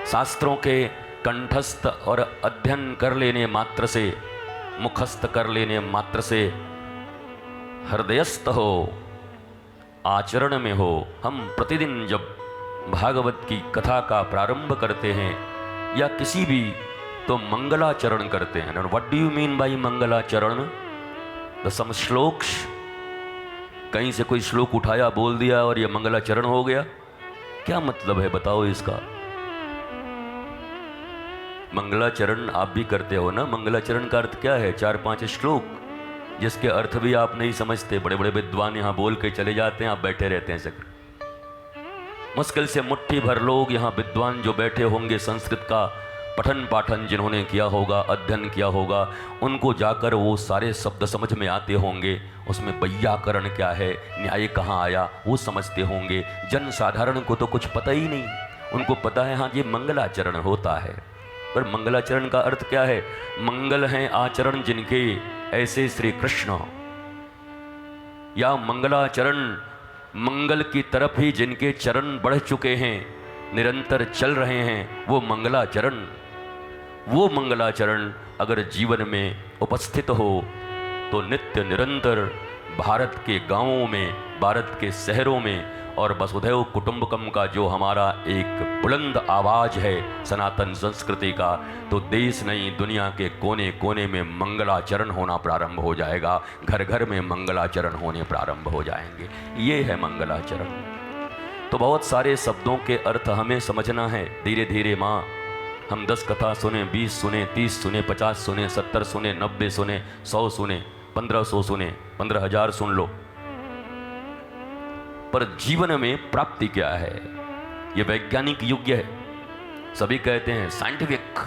शास्त्रों के कंठस्थ और अध्ययन कर लेने मात्र से, मुखस्थ कर लेने मात्र से हृदयस्थ हो, आचरण में हो। हम प्रतिदिन जब भागवत की कथा का प्रारंभ करते हैं या किसी भी, तो मंगलाचरण करते हैं। What do you mean by मंगलाचरण? द सम श्लोक्स, कहीं से कोई श्लोक उठाया बोल दिया और यह मंगलाचरण हो गया, क्या मतलब है बताओ इसका? मंगलाचरण आप भी करते हो ना? मंगलाचरण का अर्थ क्या है? 4-5 श्लोक जिसके अर्थ भी आप नहीं समझते। बड़े बड़े विद्वान यहाँ बोल के चले जाते हैं, आप बैठे रहते हैं सकर। मुश्किल से मुट्ठी भर लोग यहाँ विद्वान जो बैठे होंगे, संस्कृत का पठन पाठन जिन्होंने किया होगा, अध्ययन किया होगा, उनको जाकर वो सारे शब्द समझ में आते होंगे। उसमें वैयाकरण क्या है, न्याय कहाँ आया, वो समझते होंगे। जन साधारण को तो कुछ पता ही नहीं। उनको पता है हाँ ये मंगलाचरण होता है, पर मंगलाचरण का अर्थ क्या है? मंगल हैं आचरण जिनके, ऐसे श्री कृष्ण। या मंगलाचरण, मंगल की तरफ ही जिनके चरण बढ़ चुके हैं, निरंतर चल रहे हैं, वो मंगलाचरण। वो मंगलाचरण अगर जीवन में उपस्थित हो तो नित्य निरंतर भारत के गांवों में, भारत के शहरों में, और वसुधैव कुटुंबकम का जो हमारा एक बुलंद आवाज़ है सनातन संस्कृति का, तो देश नहीं दुनिया के कोने कोने में मंगलाचरण होना प्रारंभ हो जाएगा। घर घर में मंगलाचरण होने प्रारंभ हो जाएंगे। ये है मंगलाचरण। तो बहुत सारे शब्दों के अर्थ हमें समझना है धीरे धीरे। माँ, हम 10 कथा सुने, 20 सुने, 30 सुने, 50 सुने, 70 सुने, 90 सुने, 100 सुने, 1500 सुने, 15,000 सुन लो, पर जीवन में प्राप्ति क्या है? ये वैज्ञानिक युग है। सभी कहते हैं साइंटिफिक,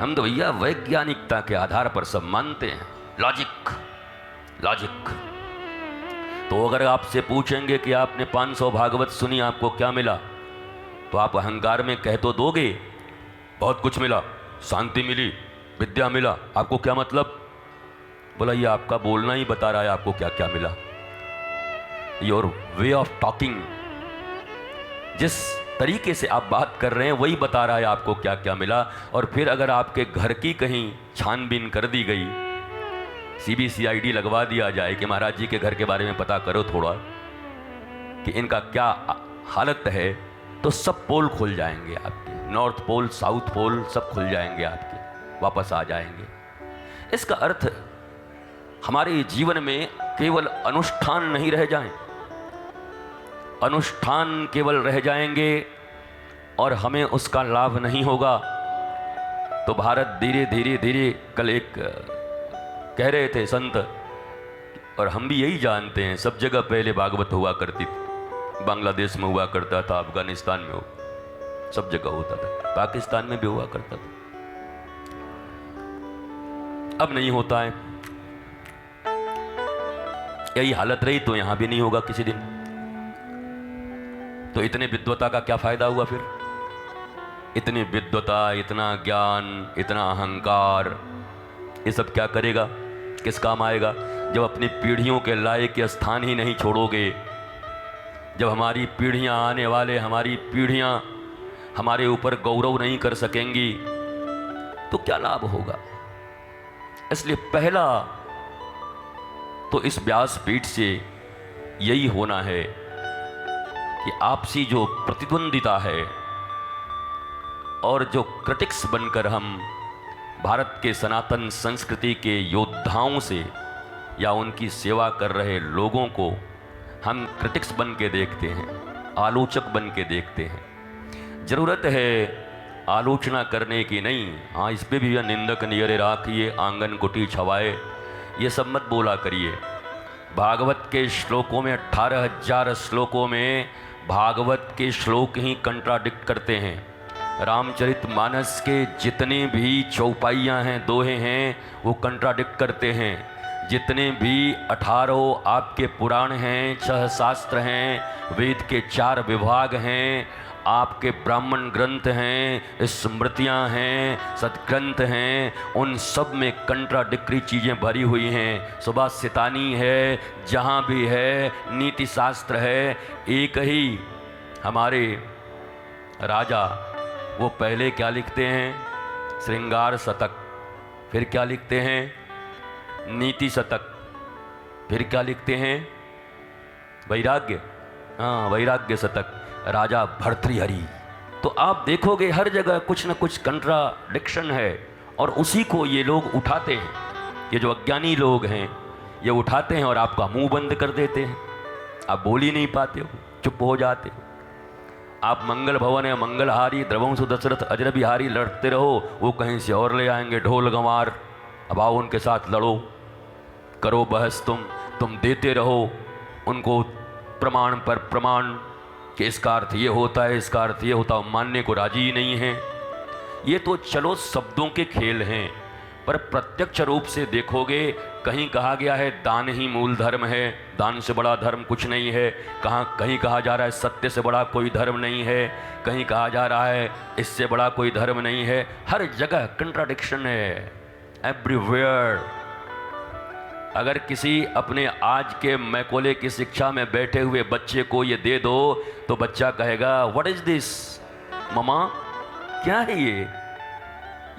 हम तो भैया वैज्ञानिकता के आधार पर सब मानते हैं। लॉजिक। तो अगर आपसे पूछेंगे कि आपने 500 भागवत सुनी, आपको क्या मिला, तो आप अहंकार में कह तो दोगे बहुत कुछ मिला, शांति मिली, विद्या मिला। आपको क्या मतलब? बोला ये आपका बोलना ही बता रहा है आपको क्या क्या मिला। योर वे ऑफ टॉकिंग, जिस तरीके से आप बात कर रहे हैं वही बता रहा है आपको क्या क्या मिला। और फिर अगर आपके घर की कहीं छानबीन कर दी गई, CBCID लगवा दिया जाए कि महाराज जी के घर के बारे में पता करो थोड़ा कि इनका क्या हालत है, तो सब पोल खुल जाएंगे आपके। नॉर्थ पोल, साउथ पोल सब खुल जाएंगे आपके, वापस आ जाएंगे। इसका अर्थ हमारे जीवन में केवल अनुष्ठान नहीं रह जाएं, अनुष्ठान केवल रह जाएंगे और हमें उसका लाभ नहीं होगा, तो भारत धीरे धीरे धीरे, कल एक कह रहे थे संत, और हम भी यही जानते हैं, सब जगह पहले भागवत हुआ करती थी। बांग्लादेश में हुआ करता था, अफगानिस्तान में हो, सब जगह होता था, पाकिस्तान में भी हुआ करता था। अब नहीं होता है। यही हालत रही तो यहां भी नहीं होगा किसी दिन। तो इतने विद्वता का क्या फायदा हुआ फिर? इतनी विद्वता, इतना ज्ञान, इतना अहंकार, ये सब क्या करेगा, किस काम आएगा? जब अपनी पीढ़ियों के लायक के स्थान ही नहीं छोड़ोगे, जब हमारी पीढ़ियां, आने वाले हमारी पीढ़ियां हमारे ऊपर गौरव नहीं कर सकेंगी, तो क्या लाभ होगा? इसलिए पहला तो इस व्यासपीठ से यही होना है कि आपसी जो प्रतिद्वंदिता है और जो क्रिटिक्स बनकर हम भारत के सनातन संस्कृति के योद्धाओं से या उनकी सेवा कर रहे लोगों को हम क्रिटिक्स बन के देखते हैं, आलोचक बन के देखते हैं। ज़रूरत है आलोचना करने की नहीं। हाँ, इस पे भी निंदक नियरे राखिए, आंगन कुटी छवाए, ये सब मत बोला करिए। भागवत के श्लोकों में 18,000 श्लोकों में भागवत के श्लोक ही कंट्राडिक्ट करते हैं। रामचरितमानस के जितने भी चौपाइयाँ हैं, दोहे हैं, वो कंट्राडिक्ट करते हैं। जितने भी 18 आपके पुराण हैं, 6 शास्त्र हैं, वेद के 4 विभाग हैं, आपके ब्राह्मण ग्रंथ हैं, स्मृतियाँ हैं, सदग्रंथ हैं, उन सब में कंट्राडिक्टरी चीज़ें भरी हुई हैं। सुभाषितानी है, जहाँ भी है, नीति शास्त्र है। एक ही हमारे राजा वो पहले क्या लिखते हैं? श्रृंगार शतक। फिर क्या लिखते हैं? नीति शतक। फिर क्या लिखते हैं? वैराग्य, हाँ वैराग्य शतक, राजा भर्तृहरि। तो आप देखोगे हर जगह कुछ न कुछ कंट्राडिक्शन है, और उसी को ये लोग उठाते हैं। ये जो अज्ञानी लोग हैं ये उठाते हैं और आपका मुंह बंद कर देते हैं। आप बोल ही नहीं पाते हो, चुप हो जाते हो। आप मंगल भवन है, मंगलहारी, द्रवंशु दशरथ अजर बिहारी लड़ते रहो, वो कहीं से और ले आएंगे ढोल गंवार। अब आओ उनके साथ लड़ो, करो बहस, तुम देते रहो उनको प्रमाण पर प्रमाण कि इसका अर्थ ये होता है, इसका अर्थ ये होता है, मानने को राजी ही नहीं है। ये तो चलो शब्दों के खेल हैं, पर प्रत्यक्ष रूप से देखोगे कहीं कहा गया है दान ही मूल धर्म है, दान से बड़ा धर्म कुछ नहीं है। कहीं कहा जा रहा है सत्य से बड़ा कोई धर्म नहीं है, कहीं कहा जा रहा है इससे बड़ा कोई धर्म नहीं है। हर जगह कंट्राडिक्शन है, एवरीवेयर। अगर किसी अपने आज के मैकोले की शिक्षा में बैठे हुए बच्चे को ये दे दो तो बच्चा कहेगा व्हाट इज दिस ममा, क्या है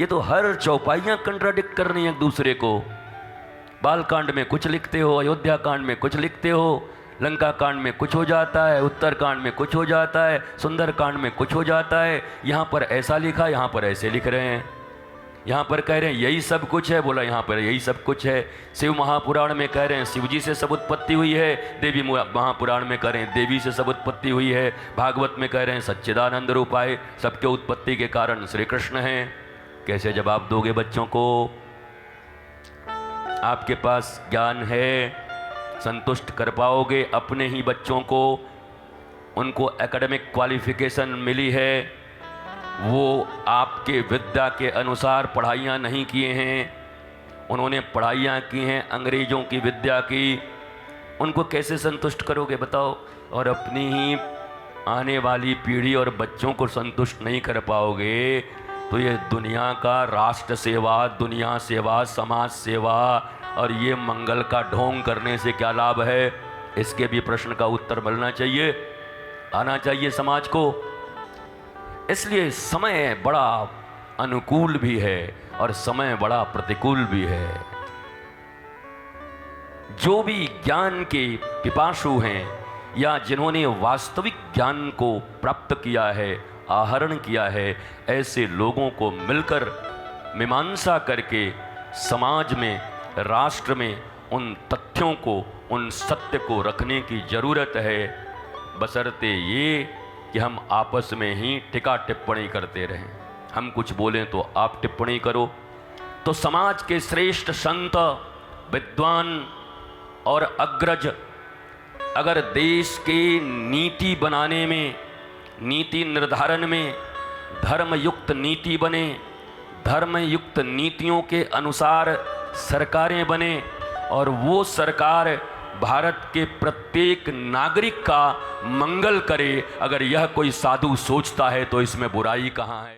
ये तो हर चौपाइयाँ कंट्राडिक्ट कर रही हैं एक दूसरे को। बाल कांड में कुछ लिखते हो, अयोध्या कांड में कुछ लिखते हो, लंका कांड में कुछ हो जाता है, उत्तर कांड में कुछ हो जाता है, सुंदर कांड में कुछ हो जाता है। यहाँ पर ऐसा लिखा, यहाँ पर ऐसे लिख रहे हैं, यहाँ पर कह रहे हैं यही सब कुछ है, बोला यहाँ पर यही सब कुछ है। शिव महापुराण में कह रहे हैं शिव जी से सब उत्पत्ति हुई है, देवी महापुराण में कह रहे हैं देवी से सब उत्पत्ति हुई है, भागवत में कह रहे हैं सच्चिदानंद रूपाए सबके उत्पत्ति के कारण श्री कृष्ण हैं। कैसे जवाब दोगे बच्चों को? आपके पास ज्ञान है, संतुष्ट कर पाओगे अपने ही बच्चों को? उनको एकेडमिक क्वालिफिकेशन मिली है, वो आपके विद्या के अनुसार पढ़ाइयाँ नहीं किए हैं, उन्होंने पढ़ाइयाँ की हैं अंग्रेज़ों की विद्या की। उनको कैसे संतुष्ट करोगे बताओ? और अपनी ही आने वाली पीढ़ी और बच्चों को संतुष्ट नहीं कर पाओगे तो ये दुनिया का राष्ट्र सेवा, दुनिया सेवा, समाज सेवा और ये मंगल का ढोंग करने से क्या लाभ है? इसके भी प्रश्न का उत्तर मिलना चाहिए, आना चाहिए समाज को। इसलिए समय बड़ा अनुकूल भी है और समय बड़ा प्रतिकूल भी है। जो भी ज्ञान के पिपासु हैं या जिन्होंने वास्तविक ज्ञान को प्राप्त किया है, आहरण किया है, ऐसे लोगों को मिलकर मीमांसा करके समाज में, राष्ट्र में उन तथ्यों को, उन सत्य को रखने की जरूरत है, बशर्ते ये कि हम आपस में ही टिका टिप्पणी करते रहें। हम कुछ बोलें तो आप टिप्पणी करो। तो समाज के श्रेष्ठ संत, विद्वान और अग्रज अगर देश के नीति बनाने में, नीति निर्धारण में धर्मयुक्त नीति बने, धर्मयुक्त नीतियों के अनुसार सरकारें बने और वो सरकार भारत के प्रत्येक नागरिक का मंगल करे, अगर यह कोई साधु सोचता है तो इसमें बुराई कहाँ है?